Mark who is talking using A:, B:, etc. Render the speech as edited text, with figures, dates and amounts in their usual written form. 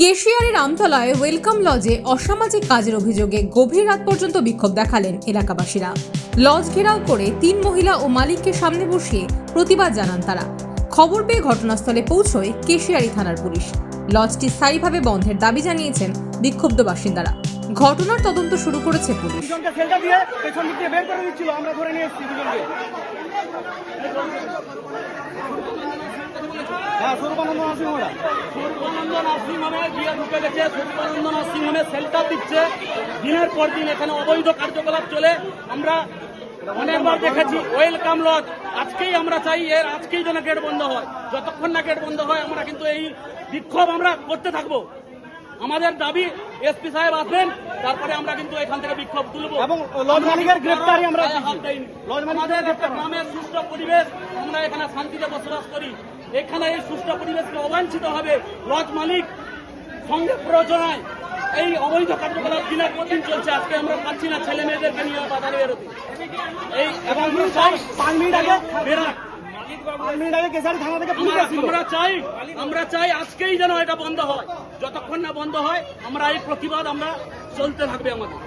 A: কেশিয়ারের আমতলায় welcome লজে অসামাজিক কাজের অভিযোগে গভীর রাত পর্যন্ত বিক্ষোভ দেখালেন এলাকাবাসীরা। লজ ঘেরাও করে 3 মহিলা ও মালিককে সামনে বসিয়ে প্রতিবাদ জানান তারা। খবর পেয়ে ঘটনাস্থলে পৌঁছয় কেশিয়ারি থানার পুলিশ। লজটি স্থায়ীভাবে বন্ধের দাবি জানিয়েছেন বিক্ষুব্ধ বাসিন্দারা। ঘটনার তদন্ত শুরু করেছে পুলিশ।
B: দিনের পর দিন এখানে অবৈধ কার্যকলাপ চলে আমরা অনেকবার দেখেছি। ওয়েলকাম লজ আজকেই আমরা চাই এর আজকেই যেন গেট বন্ধ হয়। যতক্ষণ না গেট বন্ধ হয় আমরা কিন্তু এই বিক্ষোভ আমরা করতে থাকবো। আমাদের দাবি এসপি সাহেব আসবেন, তারপরে আমরা কিন্তু এখান থেকে বিক্ষোভ তুলব এবং লজ মালিকের গ্রেফতারি আমরা আমাদের একটা গ্রামের সুস্থ পরিবেশ, আমরা এখানে শান্তিতে বসবাস করি। এখানে এই সুস্থ পরিবেশকে অবাঞ্ছিত হবে লজ মালিক সঙ্গে প্রয়োজনায় এই অবৈধ কার্যকলাপ দিনের পর দিন চলছে। আজকে আমরা পাচ্ছি না ছেলে মেয়েদেরকে নিয়ে বাজারে বেরোতে। এই এবং আমরা চাই আজকেই যেন এটা বন্ধ হয়। যতক্ষণ না বন্ধ হয় আমরা এই প্রতিবাদ আমরা চলতে থাকবে আমাদের।